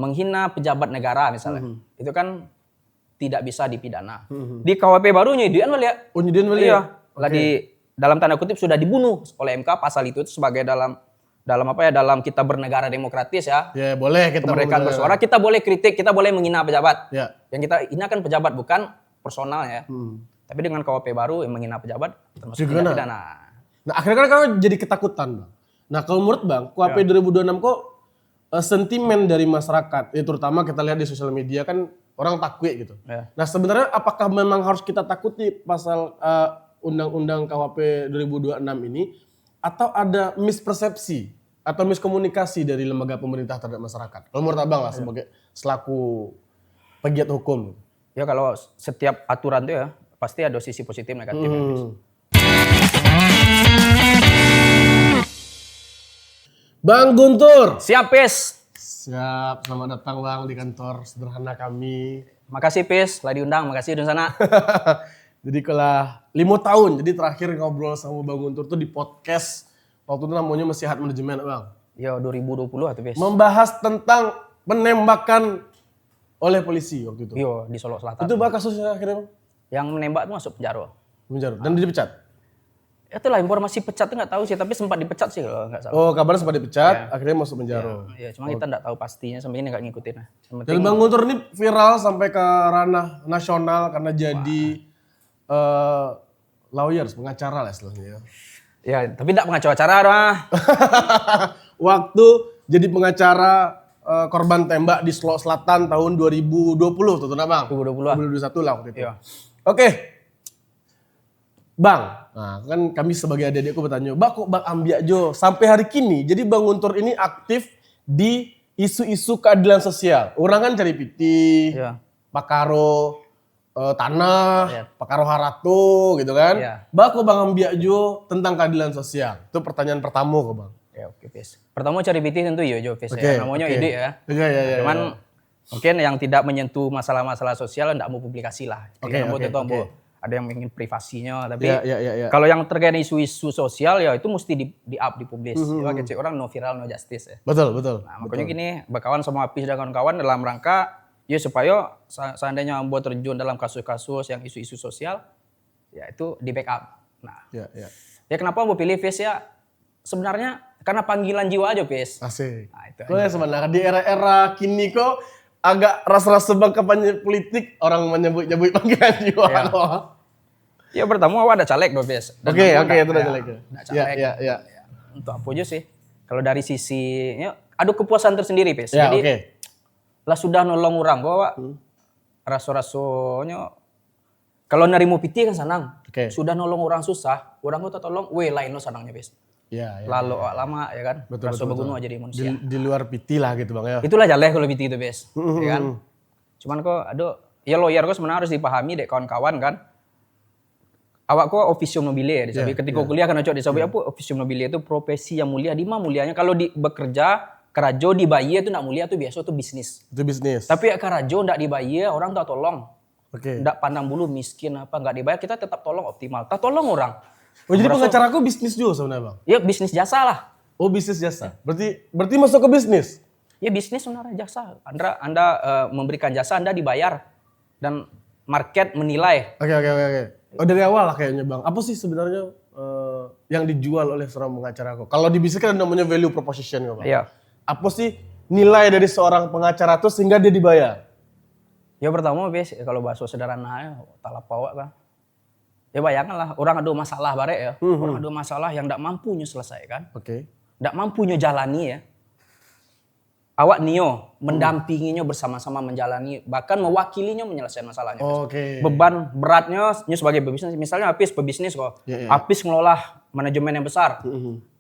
menghina pejabat negara misalnya. Itu kan tidak bisa dipidana. Di KUHP barunya Yudian Walia. Oh, Yudian Walia. Iya. Lagi dalam tanda kutip sudah dibunuh oleh MK pasal itu sebagai dalam kita bernegara demokratis ya. Ya, boleh kita kemerdekaan bersuara, kita boleh kritik, kita boleh menghina pejabat. Ya. Yang kita hinakan pejabat bukan personal ya. Tapi dengan KUHP baru yang menghina pejabat termasuk tindak pidana. Nah, akhirnya kan jadi ketakutan, Bang. Nah, kalau menurut Bang, KUHP 2026 kok sentimen dari masyarakat, terutama kita lihat di sosial media kan orang takut gitu. Ya. Nah, sebenarnya apakah memang harus kita takuti pasal Undang-Undang KUHP 2026 ini atau ada mispersepsi atau miskomunikasi dari lembaga pemerintah terhadap masyarakat? Kalau menurut Abang lah sebagai selaku pegiat hukum. Ya kalau setiap aturan itu ya pasti ada sisi positif negatif. Bang Guntur. Siap, Pis. Siap, selamat datang Bang di kantor sederhana kami. Makasih Pis, lah diundang, makasih di sana. Jadi kalau 5 tahun, jadi terakhir ngobrol sama Bang Guntur tuh di podcast. Waktu itu namanya Mesihat Manajemen, Bang. Ya 2020 atau Pis. Membahas tentang penembakan oleh polisi waktu itu. Iya, di Solo Selatan. Itu Bang kasusnya akhirnya Bang? Yang menembak itu masuk penjara. Dan dipecat? Itulah informasi pecat itu nggak tahu sih, tapi sempat dipecat sih kalau nggak salah. Oh, kabarnya sempat dipecat, akhirnya masuk penjara. Iya, cuma kita nggak tahu pastinya, sampai ini nggak ngikutin. Dan Bang Guntur ini viral sampai ke ranah nasional karena jadi lawyers, pengacara lah istilahnya. Ya, tapi tidak pengacara lah. Waktu jadi pengacara korban tembak di Solo Selatan tahun 2020, tuh Bang? 2021 lah waktu itu. Iya. Oke. Bang, nah kan kami sebagai adik-adikku bertanya, Bang kok Bang Ambiak Jo sampai hari kini, jadi Bang Guntur ini aktif di isu-isu keadilan sosial. Orang kan cari piti, Pakaro tanah, Pakaro Harato gitu kan. Bang kok Bang Ambiak Jo tentang keadilan sosial? Itu pertanyaan pertama kok Bang. Ya oke Pis. Pertama cari piti tentu Jo Pis ya. Namanya ide ya. Iya. Cuman mungkin yang tidak menyentuh masalah-masalah sosial enggak mau publikasi lah. Ada yang ingin privasinya, tapi kalau yang terkait isu-isu sosial ya itu mesti di-up, dipublish. Itu orang no viral, no justice ya. Betul. Nah, makanya gini, berkawan sama Apis dan kawan-kawan dalam rangka ya supaya seandainya Ambo terjun dalam kasus-kasus yang isu-isu sosial, ya itu di backup. Nah, ya kenapa Ambo pilih Fis ya? Sebenarnya karena panggilan jiwa aja Fis. Asik. Nah, itu ya sebenarnya di era-era kini kok agak ras-ras sebab kampanye politik orang menyebut-nyebut panggilan jiwa. Ya pertama ada caleg dong, Bes. Oke, itu udah caleg. Iya. Untuk apa aja sih? Kalau dari sisi ada kepuasan tersendiri, Bes. Jadi lah sudah nolong orang kok, raso-rasonya kalau nerimo piti kan senang. Sudah nolong orang susah, orang kok tolong, lain lo senangnya, Bes. Lalu lama ya kan. Raso beguno aja di manusia. Di luar piti lah gitu Bang ya. Itulah jaleh kalau piti itu, Bes. Ya kan? Cuman kok ya lawyer kok sebenarnya harus dipahami dek kawan-kawan kan. Awak kok officium nobile ya disabi. Ketika kuliah kan cocok disabi apa officium nobile itu profesi yang mulia. Di mana mulianya? Kalau bekerja kerajo dibayar itu enggak mulia, itu biasa itu bisnis. Itu bisnis. Tapi kerajo enggak dibayar, orang tak tolong. Enggak pandang bulu miskin apa enggak dibayar, kita tetap tolong optimal. Tak tolong orang. Oh jadi pengacara aku bisnis juga sebenarnya Bang? Ya bisnis jasa lah. Oh bisnis jasa. Berarti masuk ke bisnis? Ya bisnis sebenarnya jasa. Anda memberikan jasa, Anda dibayar dan market menilai. Oke. Oh dari awal lah kayaknya Bang. Apa sih sebenarnya yang dijual oleh seorang pengacara kok? Kalau di bisnis kan namanya value proposition kok Bang. Iya. Apa sih nilai dari seorang pengacara itu sehingga dia dibayar? Ya pertama kalau bahasa sederhananya talap pawak kan. Ya bayangkanlah orang ada masalah barek ya. Orang ada masalah yang tidak mampu selesaikan. Tidak mampu jalani ya. Awak Nio mendampinginya bersama-sama menjalani, bahkan mewakilinya menyelesaikan masalahnya. Beban beratnya sebagai pebisnis, misalnya Apis pebisnis kok. Apis ngelola manajemen yang besar.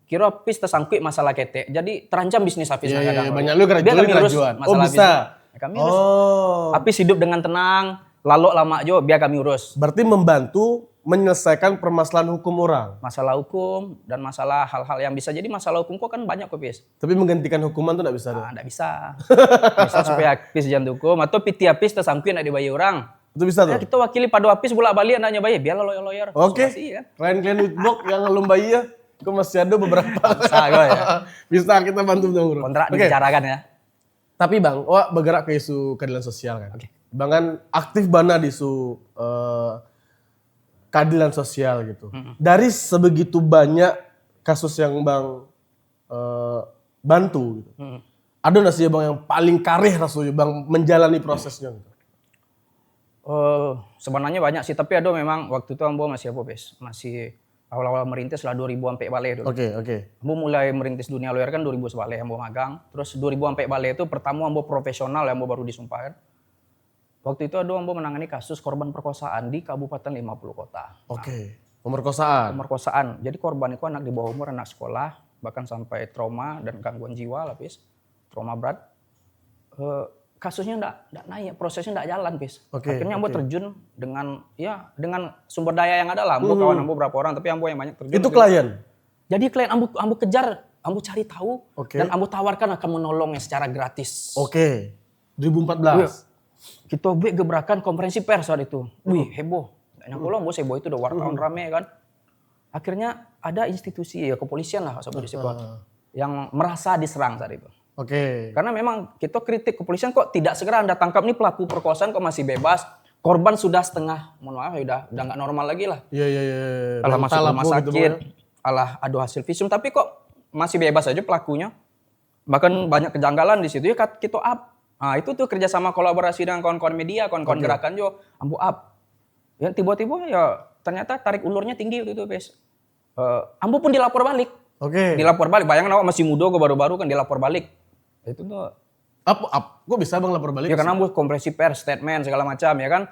Kira Apis tersangkut masalah ketek, jadi terancam bisnis Apis. Banyak lu kerajuan. Oh bisa. Kami urus. Apis hidup dengan tenang, lalu lama jo biar kami urus. Berarti membantu menyelesaikan permasalahan hukum orang. Masalah hukum dan masalah hal-hal yang bisa jadi masalah hukum kok kan banyak kok Pis. Tapi menggantikan hukuman tuh enggak bisa. Enggak bisa. Misal supaya Apis jangan hukum atau piti Apis tersangkut enggak dibayar orang. Itu bisa tuh. Kita wakili pada Apis bolak-balik enggak bayar, biar lawyer. Oke. Klien-klien Witbox yang belum bayar, kok masih ada beberapa. Bisa kok ya. Bisa kita bantu dong, Bro. Kontrak dibicarakan ya. Tapi Bang, wah bergerak ke isu keadilan sosial kan. Oke. Bang kan aktif banget di isu keadilan sosial gitu. Dari sebegitu banyak kasus yang Bang bantu gitu. Ada nggak sih Bang yang paling karih rasanya Bang menjalani prosesnya gitu? Sebenarnya banyak sih, tapi ada memang waktu itu ambo masih apa bes? Masih awal-awal merintis lah 2000 sampai balik dulu. Oke. Ambo mulai merintis dunia lawyer kan 2000 sebalik ambo magang. Terus 2000 sampai balik itu pertama ambo profesional ambo baru disumpahkan. Waktu itu ada ambo menangani kasus korban perkosaan di Kabupaten 50 kota. Oke. Pemerkosaan. Pemerkosaan. Jadi korban itu anak di bawah umur, anak sekolah, bahkan sampai trauma dan gangguan jiwa lah bis. Trauma berat. Kasusnya enggak naik, prosesnya enggak jalan bis. Akhirnya ambo terjun dengan sumber daya yang ada lah. Ambo kawan ambo berapa orang, tapi ambo yang banyak terjun. Itu klien? Jadi klien ambo kejar, ambo cari tahu, Oke. dan ambo tawarkan akan menolongnya secara gratis. Oke. 2014. Kita buat gebrakan konferensi pers saat itu. Wih, heboh. Banyak pulau ambo heboh itu udah wartawan rame kan. Akhirnya ada institusi ya kepolisian lah yang merasa diserang saat itu. Oke. Karena memang kita kritik kepolisian kok tidak segera Anda tangkap nih pelaku perkosaan kok masih bebas. Korban sudah setengah, mohon maaf ya udah nggak normal lagi lah. Iya. Alah masuk rumah sakit, gitu, alah ada hasil visum, tapi kok masih bebas aja pelakunya. Bahkan banyak kejanggalan di situ ya kita up. Nah itu tuh kerjasama kolaborasi dengan kawan-kawan media, kawan-kawan gerakan jo, ambo up. Ya tiba-tiba ya ternyata tarik ulurnya tinggi itu bes. Ambo pun dilapor balik. Oke. Dilapor balik, bayangin awak masih muda, gue baru-baru kan dilapor balik. Itu tuh Kok bisa Bang lapor balik? ya karena ambo konferensi pers, statement segala macam ya kan,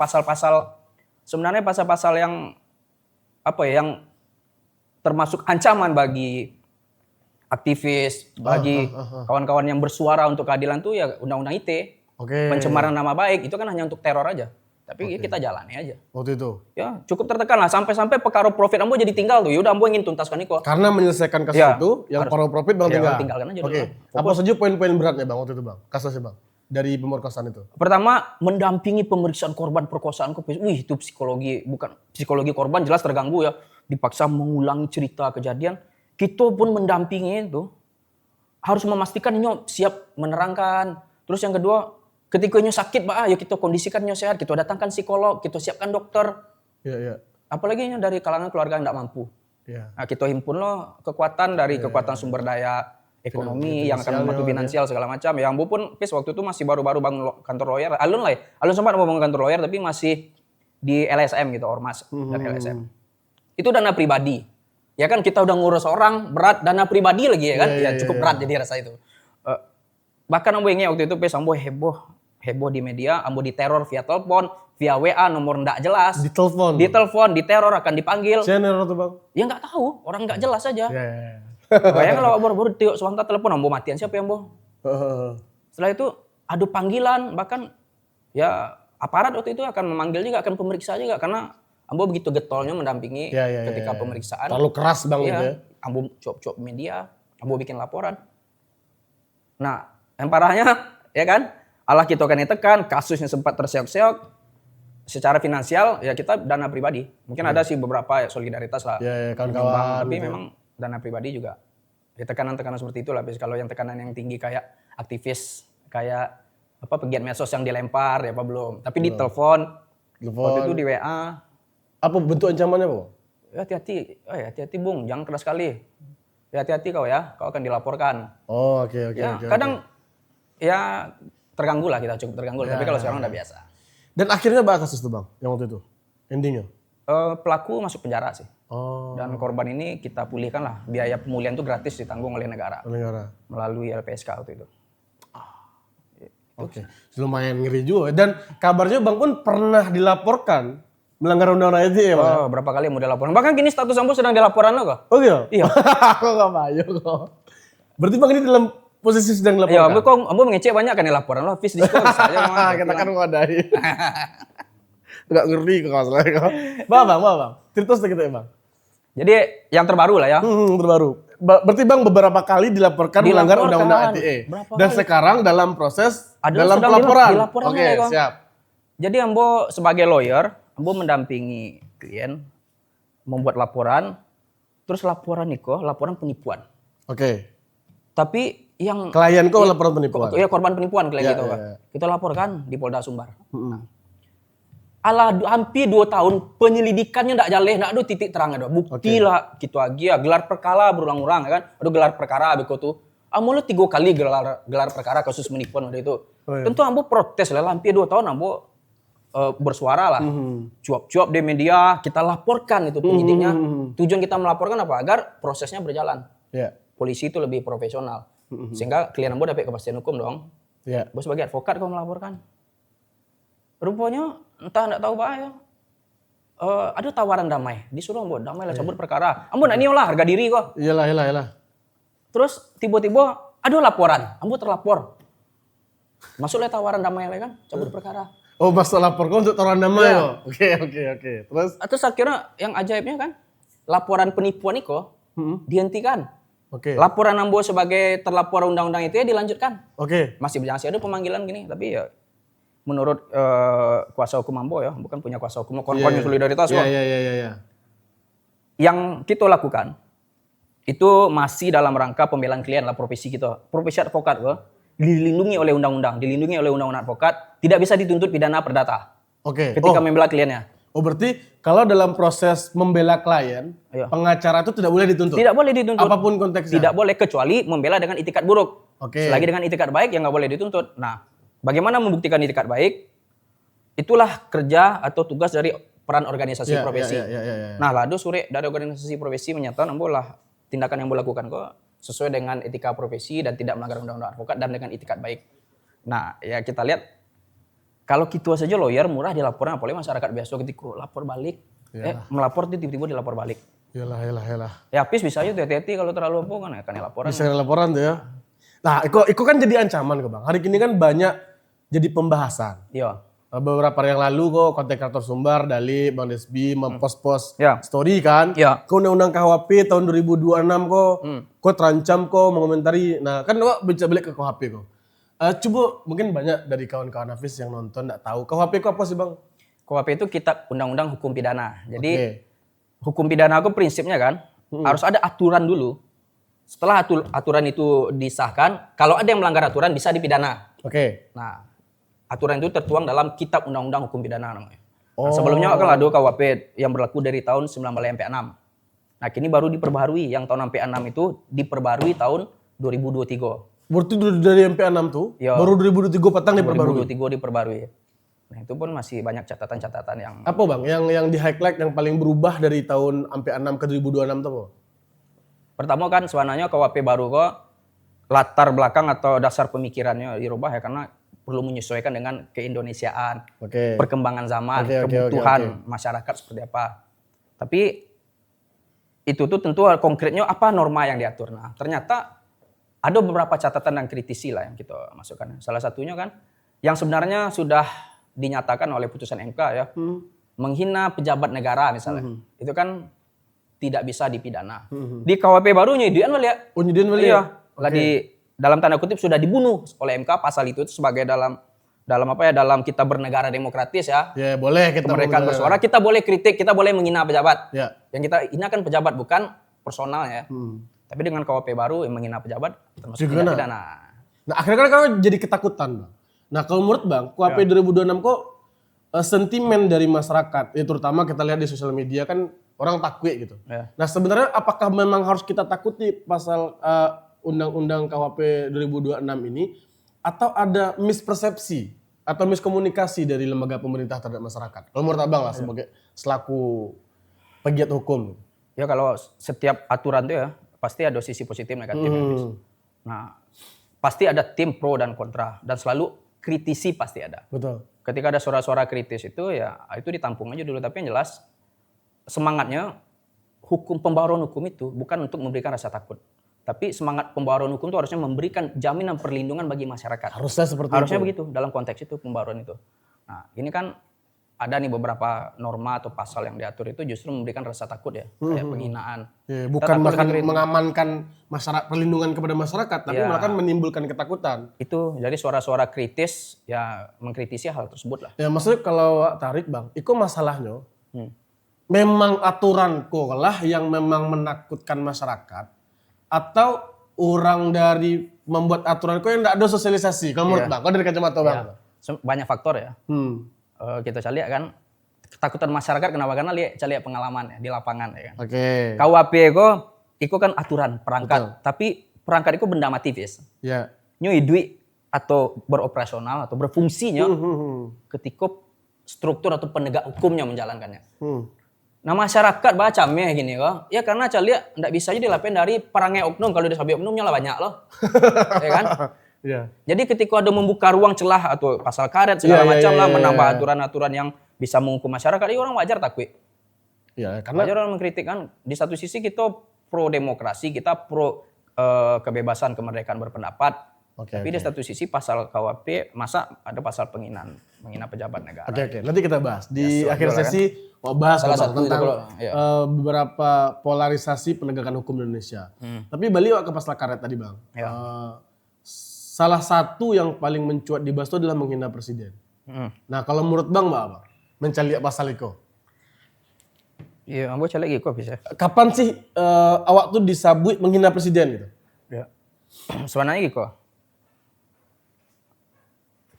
sebenarnya pasal-pasal yang yang termasuk ancaman bagi aktivis, bagi kawan-kawan yang bersuara untuk keadilan tuh ya undang-undang ITE. Oke. Pencemaran nama baik itu kan hanya untuk teror aja. Tapi kita jalani aja. Waktu itu. Ya, cukup tertekan lah sampai perkara profit ambo jadi tinggal tuh. Ya udah ambo ingin tuntaskan itu. Karena menyelesaikan kasus itu, yang para profit Bang tinggal. Tinggalkan aja dulu. Oke. Apa saja poin-poin beratnya Bang waktu itu Bang? Kasusnya Bang. Dari pemerkosaan itu. Pertama, mendampingi pemeriksaan korban perkosaan. Wih, itu bukan psikologi korban jelas terganggu ya. Dipaksa mengulangi cerita kejadian. Kita pun mendampingi itu. Harus memastikan ini siap menerangkan. Terus yang kedua, ketika nyo sakit, ya kita kondisikan nyo sehat, kita datangkan psikolog, kita siapkan dokter. Iya. Apalagi nyo dari kalangan keluarga yang tidak mampu. Iya. Nah, kita himpun kekuatan dari kekuatan sumber daya ekonomi yang akan membantu finansial segala macam. Ya ambo pun waktu itu masih baru-baru bangun kantor lawyer. Alun sempat mau bangun kantor lawyer tapi masih di LSM gitu, ormas dari LSM. Itu dana pribadi. Ya kan kita udah ngurus orang, berat, dana pribadi lagi ya kan. Ya cukup berat jadi rasa itu. Bahkan ambo ingat waktu itu ambo heboh di media, ambo diteror via telepon, via WA nomor ndak jelas. Ditelepon, diteror akan dipanggil. Siapa neror tuh Bang? Ya nggak tahu, orang nggak jelas aja. Iya. Bayangin kalau baru tiuk swasta telepon ambo matian siapa yang ambo. Setelah itu adu panggilan, bahkan ya aparat waktu itu akan memanggil juga, akan pemeriksa juga karena ambo begitu getolnya mendampingi ketika pemeriksaan. Terlalu keras Bang gitu ya. Ambo cuap-cuap media, ambo bikin laporan. Nah, yang parahnya ya kan, Allah kita akan ditekan, kasusnya sempat terseok-seok. Secara finansial ya kita dana pribadi. Mungkin ada sih beberapa solidaritas lah. Iya, kawan-kawan. Tapi memang dana pribadi juga. Ya tekanan-tekanan seperti itu lah. Kalau yang tekanan yang tinggi kayak aktivis, kayak pegiat medsos yang dilempar ya belum. Tapi di telepon, waktu itu di WA. Apa bentuk ancamannya Bang? Ya hati-hati Bung, jangan keras sekali. Ya hati-hati kau ya, kau akan dilaporkan. Oh oke. Kadang ya terganggu lah, kita cukup terganggu. Tapi kalau sekarang udah biasa. Dan akhirnya apa kasus tuh Bang, yang waktu itu? Endingnya? Pelaku masuk penjara sih. Oh. Dan korban ini kita pulihkan lah. Biaya pemulihan itu gratis ditanggung oleh negara. Melalui LPSK waktu itu. Oke. Lumayan ngeri juga. Dan kabarnya Bang pun pernah dilaporkan melanggar undang-undang ITE ya Bang? Oh, berapa kali mau dilaporkan. Bahkan kini status ambo sedang dilaporan lo kok. Oh iya? Iya. Aku gak payo kok. Berarti Bang ini dalam posisi sedang dilaporkan? Iya, ambo mengecek banyak kan dilaporan lo. Fis diskon saja. Kita kan ngodai. Gak ngeri kok masalahnya kok. Bang. Cerita sedikit ya Bang. Jadi yang terbaru lah ya. Terbaru. Berarti Bang beberapa kali dilaporkan melanggar undang-undang ITE. Dan sekarang dalam proses dalam pelaporan. Oke, siap. Jadi ambo sebagai lawyer, ambo mendampingi klien membuat laporan. Terus laporan laporan penipuan. Oke. Tapi yang klien kok laporan penipuan. Ya korban penipuan kayak gitu kan. Kita laporkan di Polda Sumbar. Alah hampir 2 tahun penyelidikannya ndak jaleh, ndak ada titik terang ada. Bukti lah gitu lagi ya, gelar perkara berulang-ulang ya kan. Ada gelar perkara beko tuh. Ambo 3 kali gelar perkara kasus penipuan waktu itu. Tentu ambo protes lah hampir 2 tahun ambo bersuara lah. Cuap-cuap di media, kita laporkan itu penyidiknya. Tujuan kita melaporkan apa? Agar prosesnya berjalan. Polisi itu lebih profesional. Sehingga klien ambo dapat kepastian hukum dong. Bos sebagai advokat kau melaporkan. Rupanya entah enggak tahu apa ya. Ada tawaran damai. Disuruh ambo damai lah cabut perkara. Ambo nak niolah harga diri kok. Iyalah. Terus tiba-tiba ada laporan. Ambo terlapor. Masuklah tawaran damai lah kan, cabut perkara. Oh, masuk lapor kok untuk tawaran damai ya. Oke. Terus akhirnya yang ajaibnya kan, laporan penipuan itu dihentikan. Laporan ambo sebagai terlapor undang-undang itu ya dilanjutkan. Masih ada pemanggilan gini, tapi ya menurut kuasa hukum ambo ya, bukan punya kuasa hukum, kawan-kawan solidaritas kok. Yang kita lakukan itu masih dalam rangka pembelaan klien lah, profesi kita. Profesi advokat kok dilindungi oleh undang-undang, dilindungi oleh undang-undang advokat, tidak bisa dituntut pidana perdata. Ketika membela kliennya. Oh, berarti kalau dalam proses membela klien, pengacara itu tidak boleh dituntut? Tidak boleh dituntut. Apapun konteksnya? Tidak boleh, kecuali membela dengan itikat buruk. Selagi dengan itikat baik, ya nggak boleh dituntut. Nah, bagaimana membuktikan itikat baik? Itulah kerja atau tugas dari peran organisasi profesi. Nah, lalu sore dari organisasi profesi menyatakan, ambolah tindakan yang boleh lakukan kok sesuai dengan etika profesi dan tidak melanggar undang-undang advokat dan dengan itikat baik. Nah, ya kita lihat kalau kita saja lawyer murah dilaporkan, apalagi masyarakat biasa ketika lapor balik, melapor tiba-tiba dilapor balik. Yalah. Ya habis bisa aja hati-hati kalau terlalu apa kan akan laporan. Bisa laporan tuh ya. Nah, itu kan jadi ancaman kok Bang. Hari ini kan banyak jadi pembahasan. Beberapa hari yang lalu kok konten kreator Sumbar, Dali, Bang Desbi mempost-post story kan. Kok undang-undang KUHP tahun 2026 kok terancam kok mengomentari. Nah kan kok bicara balik ke KUHP kok. Coba mungkin banyak dari kawan-kawan Hafiz yang nonton nggak tahu. KUHP kok apa sih Bang? KUHP itu kitab undang-undang hukum pidana. Jadi hukum pidana aku prinsipnya kan harus ada aturan dulu. Setelah aturan itu disahkan, kalau ada yang melanggar aturan bisa dipidana. Nah, aturan itu tertuang dalam kitab undang-undang hukum pidana namanya. Nah, sebelumnya kan ada KUHP yang berlaku dari tahun 1946. Nah, kini baru diperbaharui, yang tahun 46 itu diperbaharui tahun 2023. Berarti dari MP6 tuh baru 2023 petang diperbarui. 2023 diperbarui. Nah, itu pun masih banyak catatan-catatan yang apa Bang? Yang di highlight yang paling berubah dari tahun MP6 ke 2026 tuh apa? Pertama kan sebenarnya KUHP baru kok latar belakang atau dasar pemikirannya dirubah ya karena perlu menyesuaikan dengan keindonesiaan, perkembangan zaman, kebutuhan masyarakat seperti apa. Tapi itu tuh tentu konkretnya apa norma yang diatur. Nah, ternyata ada beberapa catatan dan kritisi lah yang kita masukkan. Salah satunya kan yang sebenarnya sudah dinyatakan oleh putusan MK ya, menghina pejabat negara misalnya. Itu kan tidak bisa dipidana. Di KUHP barunya nyedian balik. Di dalam tanda kutip sudah dibunuh oleh MK pasal itu sebagai dalam kita bernegara demokratis ya. Boleh kita kemerdekaan bersuara, kita boleh kritik, kita boleh menghina pejabat. Yang kita hinakan pejabat bukan personal ya. Tapi dengan KUHP baru yang menghina pejabat termasuk tindak pidana. Nah, akhirnya kan jadi ketakutan, Bang. Nah, kalau menurut Bang, KUHP 2026 kok sentimen dari masyarakat, ya terutama kita lihat di sosial media kan orang takut gitu. Nah, sebenarnya apakah memang harus kita takuti pasal Undang-Undang KUHP 2026 ini atau ada mispersepsi atau miskomunikasi dari lembaga pemerintah terhadap masyarakat? Kalau menurut Abang lah sebagai selaku pegiat hukum. Ya kalau setiap aturan itu ya pasti ada sisi positif negatif. Nah, pasti ada tim pro dan kontra dan selalu kritisi pasti ada. Betul. Ketika ada suara-suara kritis itu ya itu ditampung aja dulu, tapi yang jelas semangatnya pembaruan hukum itu bukan untuk memberikan rasa takut. Tapi semangat pembaruan hukum itu harusnya memberikan jaminan perlindungan bagi masyarakat. Harusnya begitu dalam konteks itu pembaruan itu. Nah, ini kan ada nih beberapa norma atau pasal yang diatur itu justru memberikan rasa takut ya, kayak penghinaan. Bukan bahkan mengamankan masyarakat, perlindungan kepada masyarakat, tapi malah menimbulkan ketakutan. Itu jadi suara-suara kritis ya mengkritisi hal tersebut lah. Ya maksudnya kalau tarik Bang, itu masalahnya memang aturan kok lah yang memang menakutkan masyarakat atau orang dari membuat aturan kok yang enggak ada sosialisasi? Kalau menurut Bang, kalau dari kacamata Bang. Banyak faktor ya. Kita cari kan ketakutan masyarakat kenapa? Karena lihat pengalaman ya di lapangan ya kan. KUHP itu kan aturan perangkat, tapi perangkat itu benda mati Fis. Nyoi duit atau beroperasional atau berfungsinya ketika struktur atau penegak hukumnya menjalankannya. Nah masyarakat bacamnya gini kok, ya karena lihat ndak bisa aja dilapen dari perangai oknum, kalau disabi oknumnya lah banyak loh, ya kan? Jadi ketika ada membuka ruang celah atau pasal karet segala macam lah, menambah aturan-aturan yang bisa menghukum masyarakat, ya orang wajar takut. Karena wajar orang mengkritik kan. Di satu sisi kita pro demokrasi, kita pro kebebasan kemerdekaan berpendapat. Tapi di satu sisi pasal KUHP masa ada pasal menghina pejabat negara. Nanti kita bahas di akhir sesi mau bahas tentang beberapa polarisasi penegakan hukum di Indonesia. Tapi balik ke pasal karet tadi Bang. Salah satu yang paling mencuat dibahas itu adalah menghina presiden. Nah kalau menurut Bang apa? Mencari pasal itu? Iya, ambo cari gitu bisa. Kapan sih awak tuh disabui menghina presiden gitu? Sebenarnya gitu.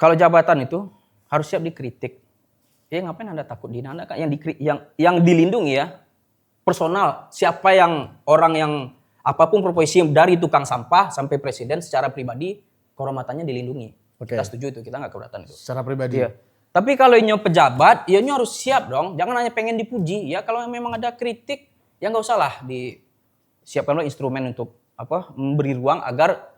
Kalau jabatan itu harus siap dikritik. Ya ngapain Anda takut dihina? Anda kan yang dilindungi ya personal. Siapa yang orang yang apapun profesi dari tukang sampah sampai presiden secara pribadi kehormatannya dilindungi. Kita setuju itu, kita nggak keberatan itu. Secara pribadi. Tapi kalau ini pejabat, ya ini harus siap dong. Jangan hanya pengen dipuji. Ya kalau memang ada kritik, ya nggak usah lah disiapkanlah instrumen untuk memberi ruang agar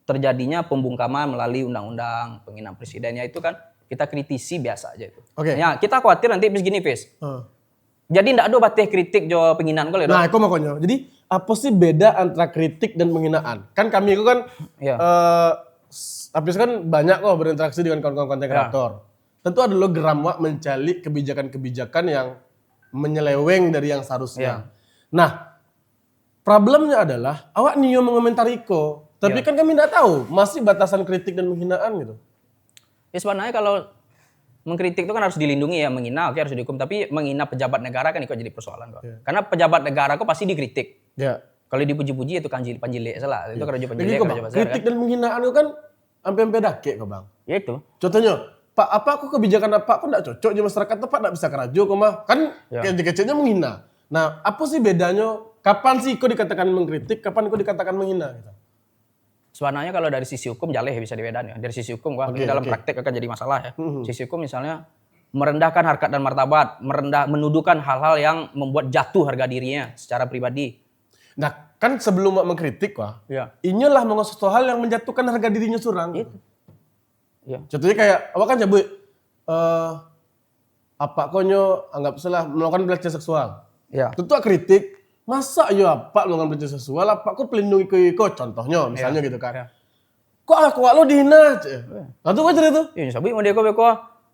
terjadinya pembungkaman melalui undang-undang penghinaan presidennya itu kan kita kritisi biasa aja itu. Ya kita khawatir nanti begini Fis. Jadi ndak ada batas kritik jo penghinaan kok. Nah, itu makanya. Jadi apa sih beda antara kritik dan penghinaan? Kan kami itu kan habis kan banyak kok berinteraksi dengan kawan-kawan konten kreator. Tentu ada lo geram wak mencari kebijakan-kebijakan yang menyeleweng dari yang seharusnya. Nah, problemnya adalah awak niyo mengomentari ko. Tapi kan kami tidak tahu, masih batasan kritik dan penghinaan gitu. Ya sebenarnya kalau mengkritik itu kan harus dilindungi ya, menghina harus dihukum. Tapi menghina pejabat negara kan itu jadi persoalan kok. Karena pejabat negara kok pasti dikritik. Kalau dipuji-puji itu kan panjilek salah. Itu kerja panjilek, kerja besar. Kritik dan penghinaan itu kan sampai dake kok Bang. Ya itu. Contohnya, Pak apa aku kebijakan apa aku tidak cocok di masyarakat Pak tidak bisa kerajo kok mah. Kan kecil-kecilnya menghina. Nah, apa sih bedanya? Kapan sih kok dikatakan mengkritik, kapan kok dikatakan menghina gitu? Sebenarnya kalau dari sisi hukum jaleh bisa dibedakan ya. Dari sisi hukum dalam praktek akan jadi masalah ya. Sisi hukum misalnya merendahkan harkat dan martabat, menuduhkan hal-hal yang membuat jatuh harga dirinya secara pribadi. Nah, kan sebelum mengkritik inilah sesuatu hal yang menjatuhkan harga dirinya surang. Itu. Contohnya kayak apa kan cabut apa konyo anggap salah melakukan pelecehan seksual. Tentu kritik. Masa apa melakukan pelecehan seksual? Apa kok pelindungi ko contohnya misalnya gitu kan. Kok aku lo dihina? Lalu kok cerita itu? Iya, sabi mau dia kok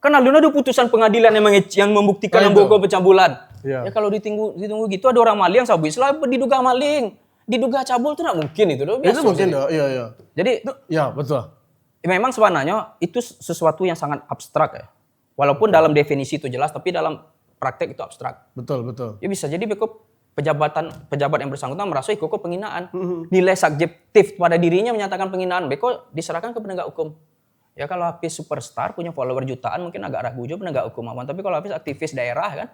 kan aluna ada putusan pengadilan yang membuktikan yang boko pecambulan. Ya kalau ditunggu gitu ada orang maling sabi selalu diduga maling, diduga cabul itu enggak mungkin itu. Itu mungkin dong. Iya. Jadi betul. Memang sebenarnya itu sesuatu yang sangat abstrak ya. Walaupun dalam definisi itu jelas tapi dalam praktek itu abstrak. Betul. Ya bisa jadi beko pejabat yang bersangkutan merasa kok penghinaan. Nilai subjektif pada dirinya menyatakan penghinaan, beko diserahkan ke penegak hukum. Ya kalau Hafiz superstar punya follower jutaan mungkin agak ragu juga penegak hukum aman. Tapi kalau Hafiz aktivis daerah kan,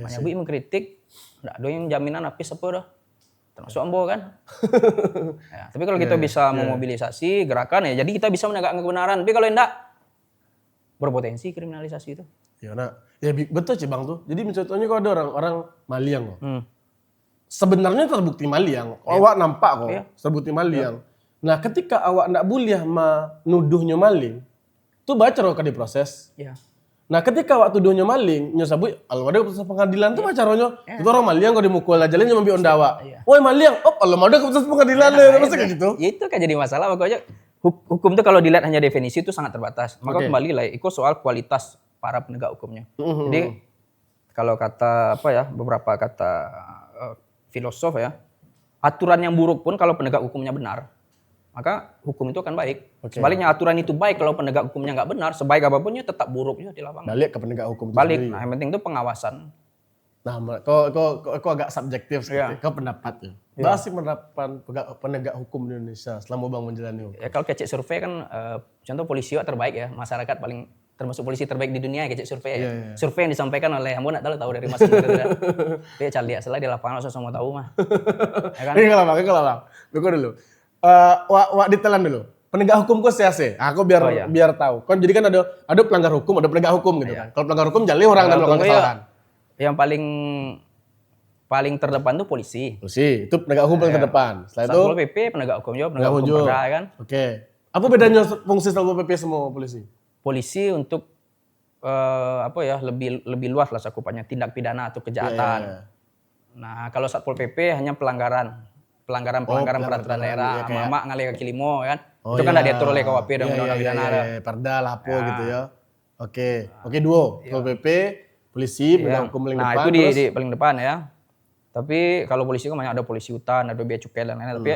banyak bu mengkritik, nggak ada yang jaminan Hafiz apa dah. Termasuk Ambo kan. Tapi kalau kita bisa memobilisasi gerakan ya, jadi kita bisa menegakkan kebenaran. Tapi kalau enggak, berpotensi kriminalisasi itu. Betul sih Bang tuh. Jadi contohnya kalau ada orang maliang kok. Sebenarnya terbukti maliang. Awak nampak kok terbukti maliang. Nah ketika awak ndak boleh menuduhnya maling, tuh baca kok diproses. Nah ketika awak tuduhnya maling, nyosabui, kalau ada keputusan pengadilan tuh baca rohnya. Itu orang maliang kok dimukul aja lain cuma bion dawa. Woi maliang, kalau ada keputusan pengadilan masa kayak gitu. Itu kan jadi masalah pokoknya. Hukum itu kalau dilihat hanya definisi itu sangat terbatas. Maka kembali lah, itu soal kualitas para penegak hukumnya. Jadi kalau kata beberapa kata filosof ya, aturan yang buruk pun kalau penegak hukumnya benar, maka hukum itu akan baik. Sebaliknya aturan itu baik kalau penegak hukumnya nggak benar, sebaik apapunnya tetap buruk juga di lapangan. Balik ke penegak hukum. Balik. Nah yang penting itu pengawasan. Nah, kok agak subjektif sekali. Kau pendapat ya. Bahas sih penerapan penegak hukum di Indonesia selama Bang menjalani hukum. Ya kalau kecek survei kan contoh polisi terbaik ya, masyarakat paling termasuk polisi terbaik di dunia ya kecek survei ya. Survei yang disampaikan oleh Ambo nak tahu dari Mas Indra. Dia cari lihat di lapangan langsung semua tahu mah. Ya kan? Ini kalau bang. Tunggu dulu. Wak ditelan dulu. Penegak hukum kok CAC. Aku biar tahu. Kan jadi kan ada pelanggar hukum, ada penegak hukum gitu kan. Kalau pelanggar hukum jalani orang dan melakukan kesalahan. Yang paling terdepan tuh polisi. Polisi itu penegak hukum paling terdepan. Setelah itu Satpol PP penegak hukum juga, penegak hukum perda kan. Oke. Apa bedanya fungsi Satpol PP sama polisi? Polisi untuk lebih luas lah cakupannya, tindak pidana atau kejahatan. Nah, kalau Satpol PP hanya pelanggaran peraturan daerah, mama ngalih kaki limo kan. Itu kan tidak diatur oleh KUHP dan undang-undang pidana. Perda, lapo gitu ya. Oke, duo. Satpol PP, polisi, penegak hukum paling depan. Nah, itu di paling depan ya. Tapi kalau polisi kan banyak, ada polisi hutan, ada bea cukai dan lain-lain. Tapi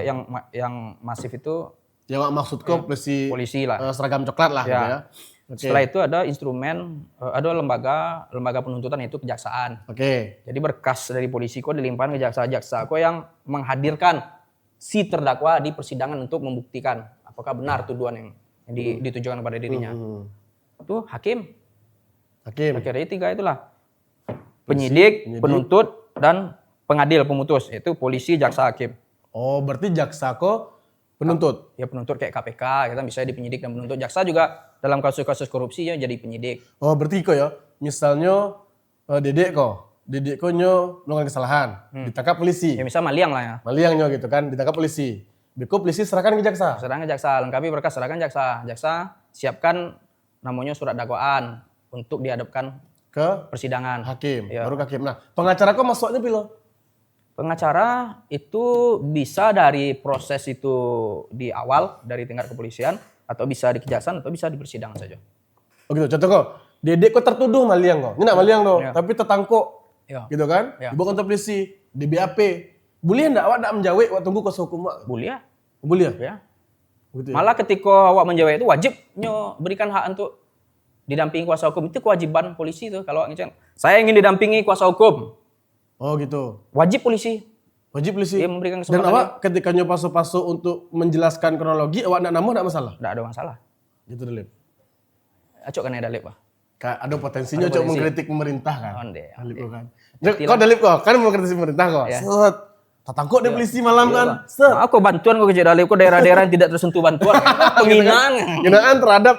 yang masif itu yang maksudku polisi lah. Seragam coklat lah gitu ya. Setelah itu ada instrumen, ada lembaga penuntutan yaitu kejaksaan. Jadi berkas dari polisi kok dilimpahkan ke jaksa kok yang menghadirkan si terdakwa di persidangan untuk membuktikan apakah benar tuduhan yang ditujukan kepada dirinya. Itu hakim. Akhirnya 3 itulah. Penyidik, penuntut, dan pengadil pemutus. Itu polisi, jaksa, hakim. Oh, berarti jaksa kok penuntut? Ya penuntut kayak KPK, kita bisa di penyidik dan penuntut. Jaksa juga dalam kasus-kasus korupsi ya jadi penyidik. Oh, berarti kok ya, misalnya Dedek kok melakukan kesalahan, ditangkap polisi. Ya misal Maliang lah ya. Maliang gitu kan, ditangkap polisi. Beko polisi serahkan ke jaksa. Serahkan ke jaksa, lengkapi berkas serahkan jaksa. Jaksa siapkan namanya surat dakwaan untuk dihadapkan ke persidangan. Hakim, baru ke hakim. Nah, pengacara kok masuknya pilo? Pengacara itu bisa dari proses itu di awal dari tingkat kepolisian atau bisa di kejaksaan atau bisa di persidangan saja. Oh gitu. Contoh kok, Dedek kok tertuduh Maliang kok. Ini nak Maliang loh, tapi tertangkuk. Gitu kan? Dibawa kantor polisi, di BAP. Boleh enggak awak nak menjawab waktu tunggu kuasa hukum awak? Boleh. Boleh ya. Gitu ya? Malah ketika awak menjawab itu wajibnya berikan hak untuk didampingi kuasa hukum. Itu kewajiban polisi itu. Kalau saya ingin didampingi kuasa hukum. Oh gitu. Wajib polisi. Dia memberikan Dan kesempatan. awak ketika paso-paso untuk menjelaskan kronologi, awak nak nama enggak masalah? Enggak ada masalah. Gitu Dalip. Acok kan ada Dalip, Pak. Ada potensinya cok mengkritik pemerintah kan. Dalip kan. Tilang. Kau Dalip kok, kan mengkritik pemerintah kok. Set. Tatangkuk deh polisi malam kan. Set. Aku bantuan kok ke Dalip, kok daerah-daerah yang tidak tersentuh bantuan. Penghinaan. Penghinaan terhadap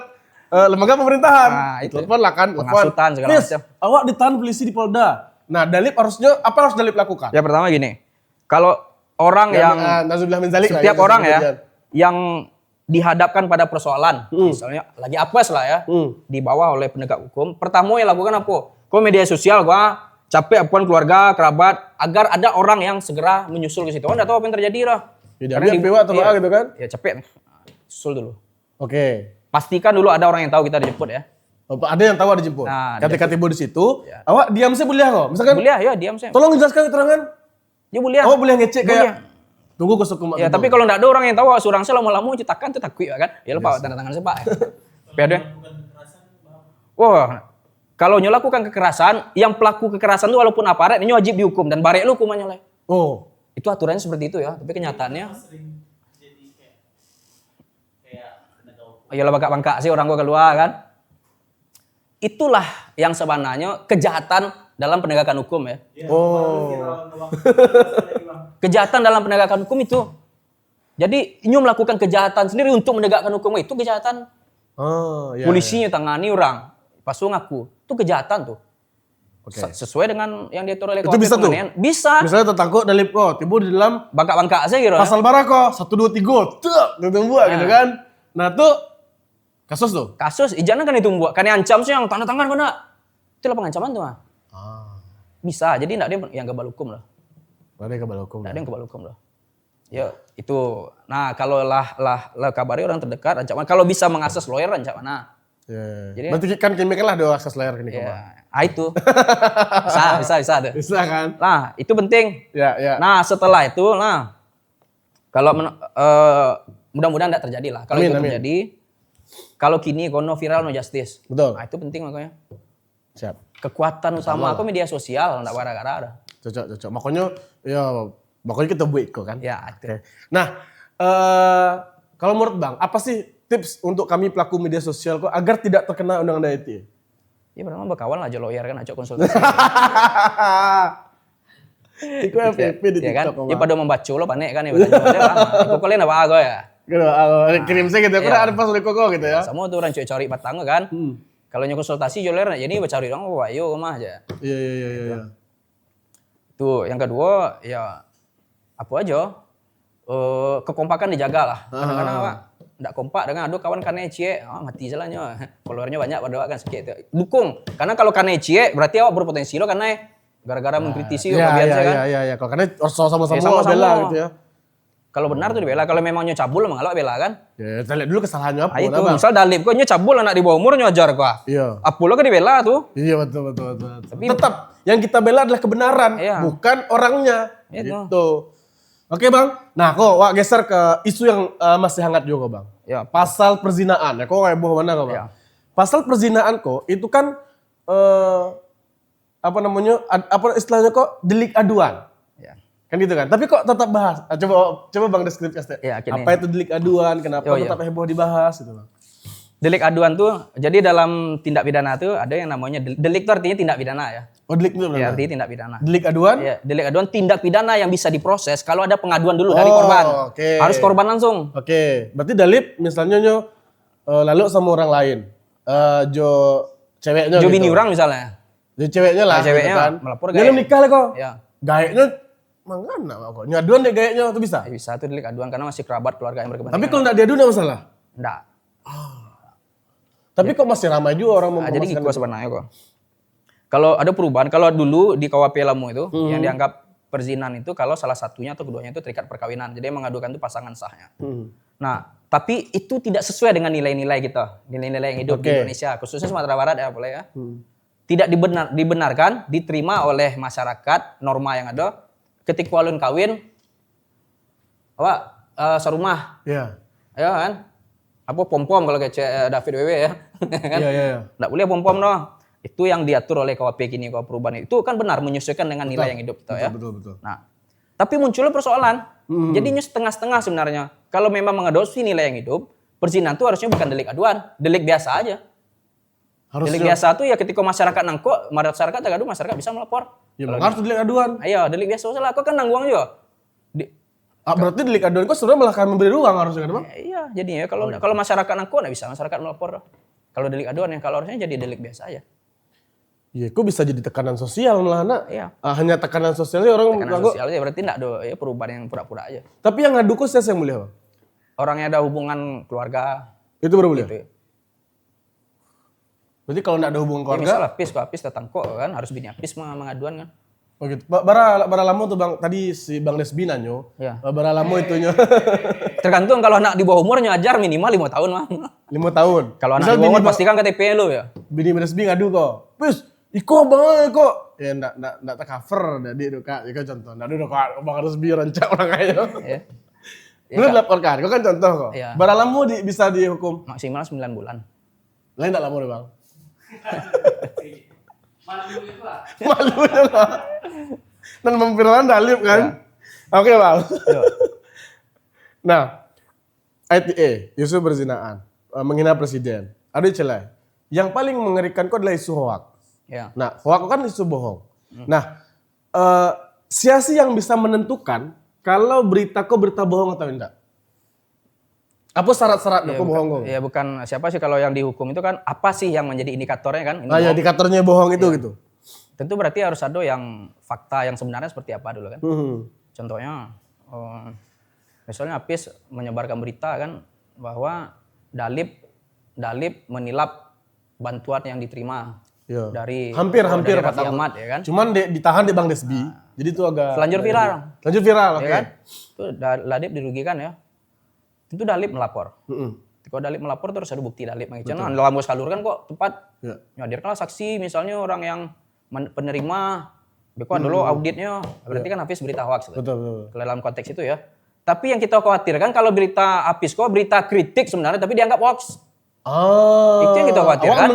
lembaga pemerintahan. Nah, itu. Telepon lah kan. Penghasutan segala macam. Awak ditahan polisi di Polda. Nah, Dalip apa harus Dalip lakukan? Ya pertama gini, kalau orang setiap orang yang dihadapkan pada persoalan, misalnya lagi apes lah ya, dibawa oleh penegak hukum, pertama yang lakukan apa? Kau media sosial, gua capek apapun keluarga, kerabat, agar ada orang yang segera menyusul ke situ. Nggak tahu apa yang terjadi lah. Karena di PW atau gitu kan? Ya capek, susul dulu. Oke. Pastikan dulu ada orang yang tahu kita dijemput ya. Ada yang tahu ada jemput. Nah, ketika tiba di situ, awak diam saya boleh kok. Misalkan boleh ya, diam saya. Tolong jelaskan keterangan. Ya boleh. Awak boleh ngecek kayak tunggu ke suku. Ya, tapi kalau enggak ada orang yang tahu surang saya lama-lama cetakan itu takut kan. Ya lupa tanda tangan saya, Pak. Pede. Wah, kalau nyelakukan kekerasan, yang pelaku kekerasan itu walaupun aparat ini wajib dihukum dan barek lu hukumannya lah. Oh, itu aturannya seperti itu ya, tapi kenyataannya ayolah bangka sih orang gua keluar kan. Itulah yang sebenarnya kejahatan dalam penegakan hukum ya. Kejahatan dalam penegakan hukum itu. Jadi ini melakukan kejahatan sendiri untuk menegakkan hukum itu kejahatan. Polisinya tangani orang, pasu ngaku. Itu kejahatan tuh. Sesuai dengan yang diatur oleh KUHP. Itu bisa tuh? Bisa. Misalnya tertangkap Dalip kok, tiba di dalam bangka-bangka aja gitu. Pasal barako 1 2 3. Tuh, gitu kan. Nah, tuh kasus tuh? Kasus, jangan kan itu buat. Kan ancam sih yang tanda tangan kena. Itu lah pengancaman tuh mah. Bisa, jadi enggak ada yang kebal hukum lah. Enggak ada yang kebal hukum. Enggak ada yang kebal hukum lah. Ya, itu. Nah, kalau lah kabari orang terdekat ancaman. Kalau bisa mengakses lawyer ancaman. Nah. Jadi berarti kan kimikal lah ada akses lawyer kini. Itu. Bisa tuh. Bisa kan? Nah, itu penting. Ya. Nah, setelah itu kalau mudah-mudahan enggak terjadi lah. Kalau itu terjadi, kalau kini kono viral no justice. Betul. Nah, itu penting makanya. Siap. Kekuatan utama aku media sosial, enggak gara-gara ada. Cocok. Makanya ya Pokoknya kita buat Iko kan? Ya, itu. Oke. Nah, kalau menurut Bang, apa sih tips untuk kami pelaku media sosial kok agar tidak terkena undang-undang ITE? Ya pertama berkawan lah aja lawyer kan, ajak konsultasi. Iko FVP di ya kan? TikTok. Ya pada membaca lo panik kan ya bertanya lama. Iko kalian apa ago ya? Kirim saya gitu, aku ada pas oleh koko gitu ya. Sama tuh orang cari batang kan. Kalau nyo konsultasi lawyer jadi cari dong, wah yo mah aja. Iya. Tuh, yang kedua ya apa aja? Kekompakan dijaga lah. Kadang-kadang apa? Nggak kompak dengan aduh kawan karena cie, mati jalannya. Followernya banyak pada kan sedikit. Dukung. Karena kalau karena cie berarti awak berpotensi lo karena gara-gara mengkritisi biasa kan. Iya. Kalau karena sama-sama bela gitu ya. Kalau benar tuh dibela, kalau memang nyo cabul mengalok bela kan. Ya, kita lihat dulu kesalahannya apa. Itu misal Dalip kok nyo cabul anak di bawah umur nyo ajar kok. Iya. Apulo kan dibela tuh. Iya betul. Tapi tetap yang kita bela adalah kebenaran, bukan orangnya. Gitu. Oke Bang, nah kok wak geser ke isu yang masih hangat juga Bang. Ya. Pasal perzinaan, ya kok kayak bohong mana kok Bang? Ya. Pasal perzinaan kok itu kan apa istilahnya kok delik aduan. Ya. Kan gitu kan, tapi kok tetap bahas. Coba Bang deskripsi ya, apa itu delik aduan, kenapa tetap heboh dibahas gitu Bang. Delik aduan tuh, jadi dalam tindak pidana tuh ada yang namanya delik itu artinya tindak pidana ya. Oh delik itu ya, artinya tindak pidana. Delik aduan? Ya, delik aduan tindak pidana yang bisa diproses kalau ada pengaduan dulu dari korban. Okay. Harus korban langsung. Oke, berarti Dalip misalnya lalu sama orang lain. Ceweknya Jo gitu. bini orang misalnya. Jo ceweknya lah ceweknya gitu kan. melapor dia nikah lah kok. Ya. Gaeknya mangana kok. Nyaduan deh gaeknya itu bisa? Bisa tuh delik aduan karena masih kerabat keluarga yang berkepentingan. Tapi kalau enggak diadu enggak masalah? Enggak. Tapi kok masih ramai juga orang jadi gitu sebenarnya kok. Kalau ada perubahan, kalau dulu di KUHP Lamu itu yang dianggap perzinahan itu kalau salah satunya atau keduanya itu terikat perkawinan. Jadi yang mengadukan itu pasangan sahnya. Nah, tapi itu tidak sesuai dengan nilai-nilai kita, nilai-nilai yang hidup di Indonesia, khususnya Sumatera Barat ya boleh ya. Tidak dibenarkan, diterima oleh masyarakat norma yang ada ketika walun kawin serumah. Iya. Ya kan? Apa pom-pom kalau kayak David WW ya. Kan? Iya. Nggak boleh pom-pom dong. Itu yang diatur oleh KUHP kini, KUHP perubahan itu kan benar menyesuaikan dengan nilai yang hidup kita ya. Betul. Nah, tapi munculnya persoalan. Jadinya setengah-setengah sebenarnya. Kalau memang mengadopsi nilai yang hidup, perzinahan itu harusnya bukan delik aduan, delik biasa aja. Delik biasa itu ya ketika masyarakat nangkok, masyarakat tergaduh, masyarakat bisa melapor. Ya harus delik aduan. Ayo, delik biasa salah. Kok kan nanggung juga. Berarti delik aduan kok sebenarnya malah memberi ruang harusnya kan Bang? Iya, jadinya kalau masyarakat nangkok nggak bisa masyarakat melapor. Kalau delik aduan ya, kalau harusnya jadi delik biasa aja. Iya, kok bisa jadi tekanan sosial malah nak? Iya. Hanya tekanan sosialnya orang. Tekanan sosial aja berarti nggak ada ya perubahan yang pura-pura aja. Tapi yang ngadu kok siapa yang mulia Bang? Orangnya ada hubungan keluarga. Itu baru mulia. Gitu. Berarti kalau nggak ada hubungan keluarga? Ya, misalnya apis datang kok kan harus bini apis mengaduan kan. Oh gitu. Bara lamo tuh Bang, tadi si Bang Lesbi nanyo. Ya. Bara lamo itunya. Tergantung kalau anak di bawah umurnya ajar minimal 5 tahun mah. 5 tahun. Kalau anak di bawah umur pastikan KTP lo ya. Bini Lesbi ngadu kok. Pus, iko Bang kok. Ya enggak tercover dari itu Kak. Itu contoh. Enggak ada Kak, Bang Lesbi rancak orang aja. Iya. Lu laporkan, kok kan contoh kok. Ya. Bara lamo bisa dihukum maksimal 9 bulan. Lain enggak lamo deh Bang. Malu itu lah. Dan memviralkan Dalip kan. Ya. Oke Bang. Ya. Nah, ITE, isu perzinaan, menghina presiden. Ada celah. Yang paling mengerikan kok adalah isu hoax. Ya. Nah, hoax kan isu bohong. Nah, siapa yang bisa menentukan kalau berita bohong atau enggak? Apa syarat-syaratnya kok bohong? Ya bukan siapa sih kalau yang dihukum itu kan apa sih yang menjadi indikatornya kan? Ya indikatornya bohong itu gitu. Tentu berarti harus ada yang fakta yang sebenarnya seperti apa dulu kan. Contohnya misalnya Apis menyebarkan berita kan bahwa Dalip menilap bantuan yang diterima dari hampir Raffi Ahmad ya kan. Cuman ditahan di Bang Desbi. Jadi itu agak Selanjur viral, oke. Ya kan? Itu Dalip dirugikan ya. Itu Dalip melapor. Kalau Dalip melapor terus ada bukti Dalip mengizinkan. Dalam salur kan kok tepat. Hadirkanlah saksi misalnya orang yang penerima. Beko dulu auditnya. Berarti kan Hafiz berita hoax. Betul. Dalam konteks itu ya. Tapi yang kita khawatirkan kalau berita Hafiz kok berita kritik sebenarnya tapi dianggap hoax. Itu yang kita khawatirkan. Awak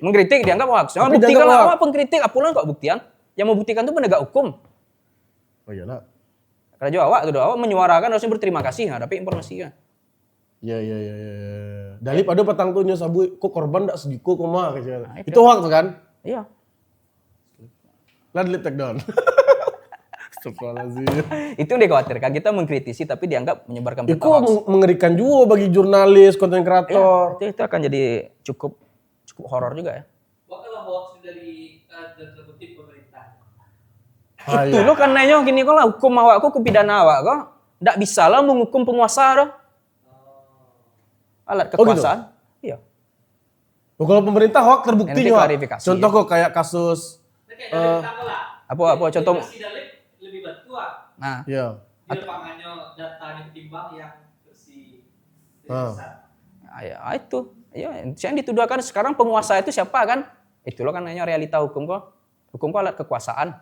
mengkritik dianggap hoax. Yang buktikan lah apa pengkritik. Apulan kok buktian. Yang membuktikan itu penegak hukum. Oh iyalah. Raja awak menyuarakan harusnya berterima kasih, nah tapi informasi kan. Iya. Dalip ada petang tuh nyosabu, kok korban ndak segiku koma gitu. Itu hoax kan? Iya. Lah delete take down. Astagfirullahaladzim. Itu yang dikhawatirkan, kita mengkritisi tapi dianggap menyebarkan berita Itu hoax. mengerikan juga bagi jurnalis, konten kreator. Itu akan jadi cukup horor juga ya. Kalau hoax dari terkutip pemerintah. Itu lo kan nanya gini kok lah hukum awakku ke pidana awak kok ndak bisa lah menghukum penguasa dah. Alat kekuasaan. Iya. Oh, kalau pemerintah hoax terbukti Nanti juga. klarifikasi, Contoh kok kayak kasus Apa contoh lebih bantuan. nah iya. Di lapangannya datanya ketimbang yang bersih. ya itu. Ya, yang dituduhkan sekarang penguasa itu siapa kan? Itu lo kan nanya realita hukum kok. Hukum kok alat kekuasaan.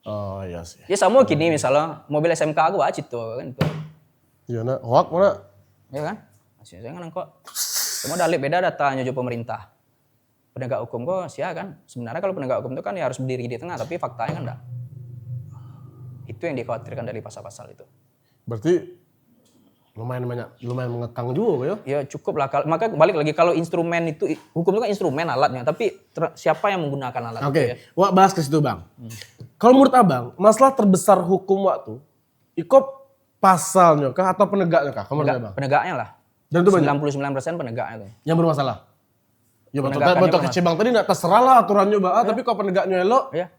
Oh iya sih. Ya sama gini misalnya mobil SMK aku aja itu kan itu. Iya nak, hoax mana? Ya kan? Masih saya kan kok. Cuma dalil beda datanya juga pemerintah. Penegak hukum kok sia kan. Sebenarnya kalau penegak hukum itu kan ya harus berdiri di tengah tapi faktanya kan enggak. Itu yang dikhawatirkan dari pasal-pasal itu. Berarti lumayan mengekang juga ya? Ya cukup lah. Maka balik lagi kalau instrumen itu hukum itu kan instrumen alatnya, tapi siapa yang menggunakan alat Oke, itu ya? Wak bahas ke situ bang. Kalau menurut abang, masalah terbesar hukum waktu, ikut pasalnya kah atau penegaknya kah? Kamu abang? Penegaknya lah. Dan itu banyak 99% penegaknya tuh. yang bermasalah. Ya Penegakannya bentuk kecil bang tadi nggak terserah lah aturannya bang, tapi kalau penegaknya elok, Ya.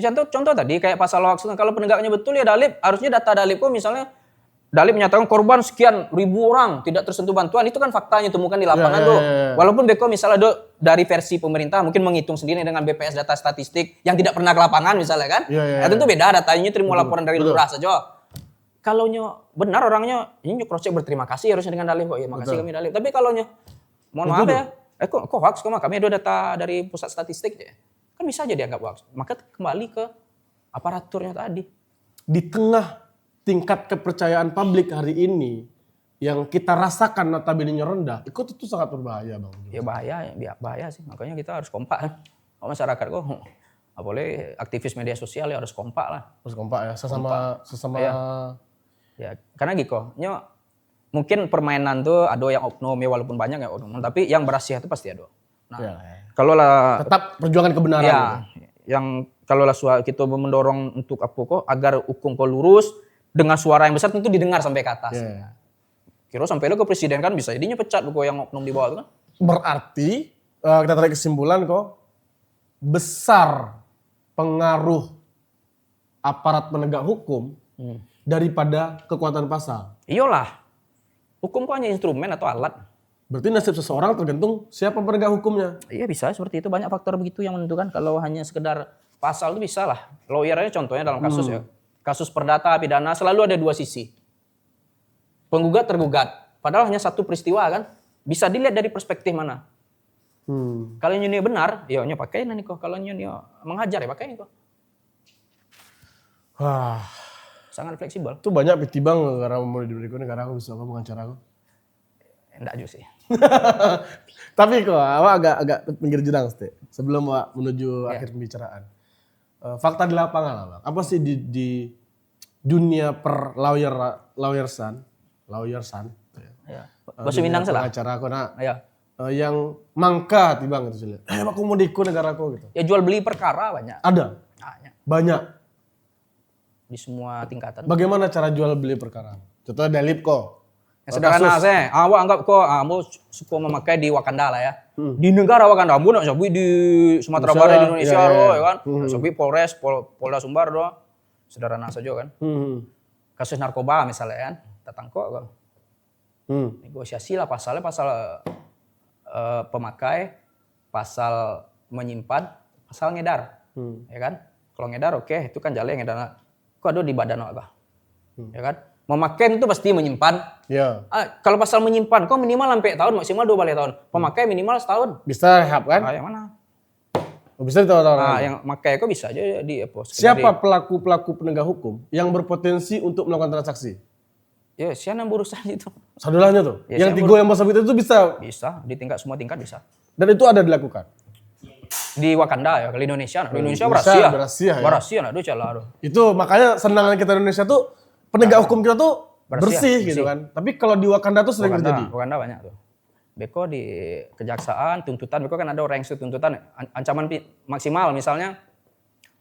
Contoh tadi kayak pasal hoax kalau penegaknya betul ya dalip harusnya data dalip kok misalnya dalip menyatakan korban sekian ribu orang tidak tersentuh bantuan itu kan faktanya temukan di lapangan tuh. Walaupun Beko misalnya dari versi pemerintah mungkin menghitung sendiri dengan BPS data statistik yang tidak pernah ke lapangan misalnya kan. Tentu beda datanya terima laporan dari lurah saja. Kalau benar orangnya ini cross check berterima kasih harusnya dengan dalip kok ya makasih kami dalip. Tapi kalau mohon maaf ya kok hoax kok kami ada data dari pusat statistik ya. Kan bisa aja dianggap hoax. Maka kembali ke aparaturnya tadi. di tengah tingkat kepercayaan publik hari ini yang kita rasakan notabene rendah, itu sangat berbahaya bang. Ya bahaya sih. Makanya kita harus kompak kan. Kalau masyarakat kok boleh aktivis media sosial ya harus kompak lah. Harus kompak ya, sesama. Ya, karena gitu. Mungkin permainan tuh ada yang oknum ya walaupun banyak ya oknum, tapi yang berhasil itu pasti ada. Nah, kalau lah tetap perjuangan kebenaran. Ya, yang kalau lah kita mendorong untuk apa kok agar hukum kok lurus dengan suara yang besar tentu didengar sampai ke atas. Kira sampai lo ke presiden kan bisa jadinya pecat kok yang oknum di bawah itu kan. Berarti kita tarik kesimpulan kok besar pengaruh aparat penegak hukum daripada kekuatan pasal. Iyalah. Hukum kok hanya instrumen atau alat. Berarti nasib seseorang tergantung siapa penegak hukumnya. Iya bisa seperti itu, banyak faktor begitu yang menentukan. Kalau hanya sekedar pasal itu bisa lah. Lawyer aja contohnya dalam kasus ya. Kasus perdata pidana selalu ada dua sisi. Penggugat tergugat. Padahal hanya satu peristiwa kan. Bisa dilihat dari perspektif mana. Kalau ini benar, ya pakai ini kok. Kalau ini menghajar ya pakai ini kok. Wah, sangat fleksibel. Itu banyak pitibang karena mau diberikan negara aku bisa mengacara aku. Enggak juga sih. Tapi kok awak agak pinggir jurang sebelum awak menuju akhir pembicaraan. Fakta di lapangan lah, Bang. Apa sih di dunia per lawyersan. Ya. Bahasa Minang salah. Acara aku nak. Ya. Yang mangka tibang itu sih. Aku mau diku negara aku gitu. Ya jual beli perkara banyak. Ada. Banyak. Di semua tingkatan. Bagaimana cara jual beli perkara? Contohnya Dalip kok. Yang sederhana saya, awak anggap kok, kamu suka memakai di Wakanda lah ya. Di negara Wakanda, kamu nak sabi di Sumatera Barat di Indonesia ya kan. Sabi Polres, Polda Sumbar doh. Sederhana saja kan. Kasus narkoba misalnya kan, datang kok. Negosiasi lah pasalnya, pasal pemakai, pasal menyimpan, pasal ngedar. Ya kan? Kalau ngedar oke, itu kan jalan ngedar. Kok ada di badan apa? Ya kan? Memakai itu pasti menyimpan. Ya. Kalau pasal menyimpan, kok minimal sampai tahun, maksimal 2 kali tahun. Pemakai minimal setahun. Bisa rehab kan? Yang mana? Bisa ditawar. Yang makai kok bisa aja di apa? Siapa pelaku penegak hukum yang berpotensi untuk melakukan transaksi? Ya, siapa yang berusaha itu? Sadulahnya tuh. Ya, yang 3 yang besar itu bisa. Bisa, di semua tingkat bisa. Dan itu ada dilakukan. Di Wakanda ya, kalau Indonesia. Indonesia berhasil ya. Berhasil, nah, itu celah. Itu makanya senangan kita Indonesia tuh penegak hukum kita tuh bersih ya, gitu kan. Tapi kalau di Wakanda tuh sering terjadi. Wakanda banyak tuh. Beko di kejaksaan, tuntutan, Beko kan ada range tuntutan, ancaman maksimal misalnya.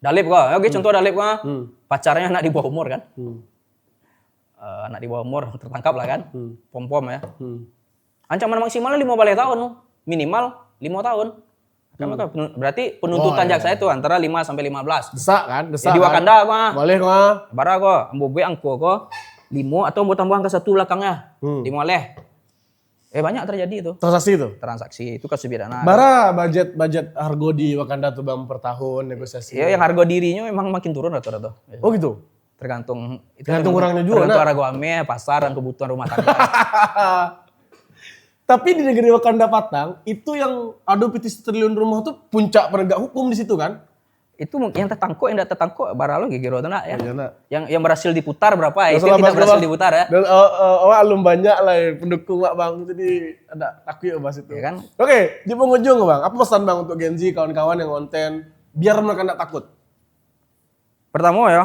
Dalip gua, oke contoh Dalip gua, pacarnya anak di bawah umur kan. Anak di bawah umur tertangkap lah kan, pom-pom ya. Ancaman maksimalnya 15 tahun, minimal 5 tahun. Berarti penuntutan jaksa itu antara 5 sampai 15. Desak kan, desak. Jadi Wakanda mah. Boleh mah. Bara ko, ambo gue angko ko 5 atau mau tambah angka 1 belakangnya. Dimoleh. Banyak terjadi itu. Transaksi itu. Transaksi itu kasus pidana. Bara budget harga di Wakanda tuh Bang per tahun negosiasi. Iya, yang harga dirinya memang makin turun rata-rata. Oh gitu. Tergantung orangnya juga. Tergantung harga ame, pasar dan kebutuhan rumah tangga. Tapi di negeri Wakanda Patang itu yang ada 70 triliun rumah tuh puncak penegak hukum di situ kan? Itu yang tertangkuk, yang tidak tertangkuk baralo gigiro tuh nak ya. Iya, nak. Yang berhasil diputar berapa ya? Itu tidak berhasil diputar ya. Dan alum banyak lah pendukung Mak Bang, jadi ada takut bahas itu. Ya kan? Oke, di penghujung Bang, apa pesan Bang untuk Gen Z kawan-kawan yang konten biar mereka tidak takut? Pertama ya,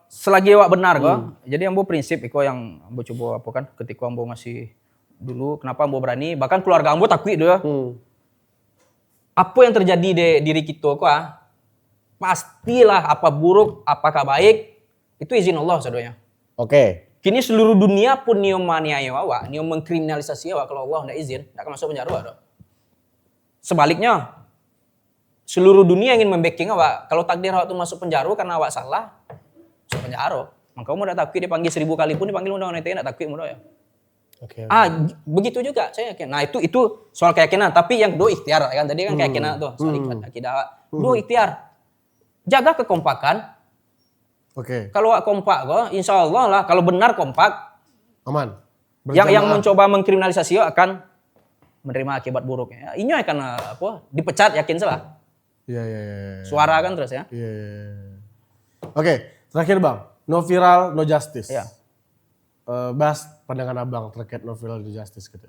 selagi awak benar kok. Jadi ambo prinsip iko yang ambo coba apa kan ketika ambo ngasih dulu kenapa ambo berani, bahkan keluarga ambo takut dia. Apa yang terjadi di diri kita kok pastilah apa buruk, apakah baik, itu izin Allah sadonya. Oke. Kini seluruh dunia pun niom maniaya awak, niom mengkriminalisasi awak kalau Allah tidak izin, tidak akan masuk penjara awak. Sebaliknya, seluruh dunia ingin membacking awak. Kalau takdir awak itu masuk penjara karena awak salah, masuk penjara. Maka kamu tidak takut dipanggil 1000 kali pun dipanggil undang-undang ITE tidak takut mudah ya. Okay. Begitu juga saya yakin. Nah itu soal keyakinan. Tapi yang kedua ikhtiar kan tadi kan keyakinan tuh soal akidah. Dua ikhtiar. Jaga kekompakan. Oke. Kalau kompak kok, insya Allah lah. Kalau benar kompak, aman. Yang mencoba mengkriminalisasi akan menerima akibat buruknya. Ini akan dipecat yakin salah. Iya. Suara kan terus ya. Iya. Oke, terakhir Bang. No viral, no justice. Iya. Bahas pandangan Abang terkait no viral, no justice gitu.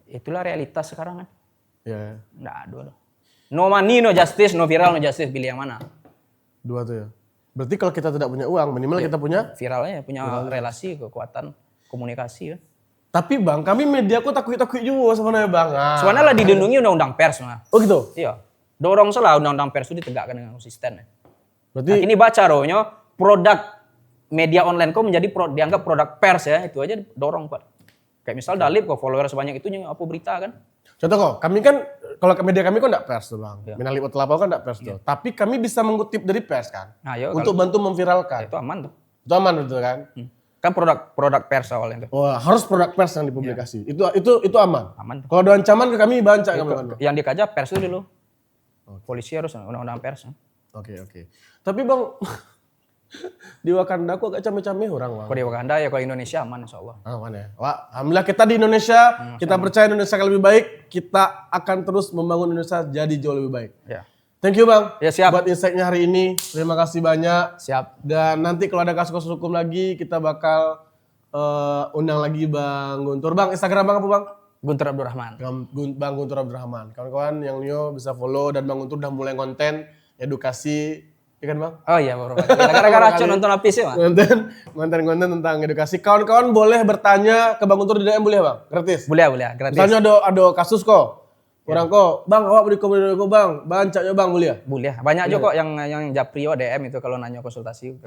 Itulah realitas sekarang kan. Iya. Nggak ada. No money, no justice, no viral, no justice. Pilih yang mana? Dua tuh ya. Berarti kalau kita tidak punya uang, minimal kita punya viralnya, punya relasi, kekuatan, komunikasi ya. Tapi Bang, kami media kok takut-takut juga sebenarnya Bang. Sebenarnya lah dilindungi undang-undang pers. Oh gitu? Iya. Dorong salah undang-undang pers itu ditegakkan dengan konsisten. Berarti ini baca rohnya produk media online kok menjadi dianggap produk pers ya. Itu aja dorong Pak. Kayak misal Dalip kok follower sebanyak itu apa berita kan. Contoh kok, kami kan kalau media kami kok enggak pers tuh Bang. Ya. Minalip Telapau kan enggak pers tuh. Tapi kami bisa mengutip dari pers kan. Nah, untuk bantu memviralkan. Itu aman tuh. Itu aman betul kan? Kan produk pers awalnya tuh. Oh, harus produk pers yang dipublikasi. Ya. Itu aman. Aman. Kalau ada ancaman ke kami baca yang dikaja pers itu dulu. Polisi harus undang-undang pers. Oke. Tapi Bang di Wakanda aku agak cameh-cameh orang Bang. Kalau di Wakanda ya kalau Indonesia aman insyaallah. Aman ya. Wah, alhamdulillah kita di Indonesia, kita percaya Indonesia akan lebih baik, kita akan terus membangun Indonesia jadi jauh lebih baik. Ya. Thank you Bang. Ya, siap. Buat insight-nya hari ini. Terima kasih banyak. Siap. Dan nanti kalau ada kasus-kasus hukum lagi kita bakal undang lagi Bang Guntur. Bang, Instagram Bang apa Bang? Guntur Abdurrahman. Bang Guntur Abdurrahman. Kawan-kawan yang new bisa follow dan Bang Guntur udah mulai konten edukasi. Iya kan Bang? Oh iya baru. Gara-gara racun nonton lapis ya Bang? Konten-konten tentang edukasi. Kawan-kawan boleh bertanya ke Bang Guntur di DM boleh Bang? Gratis? Boleh, gratis. Misalnya ada kasus kok. Orang kok, Bang awak beri komentar kok Bang. Bancaknya Bang boleh? Boleh. Banyak juga kok yang japrio DM itu kalau nanya konsultasi.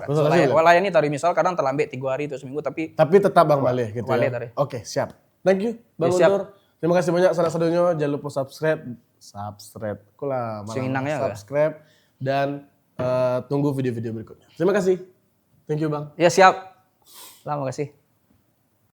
Walau ini tadi misal kadang terlambat 3 hari atau seminggu tapi tetap Bang balik gitu balik ya. Tadi. Oke, siap. Thank you Bang Guntur. Terima kasih banyak salah-satunya. Jangan lupa subscribe. Subscribe dan tunggu video-video berikutnya. Terima kasih. Thank you Bang. Ya siap. Terima kasih.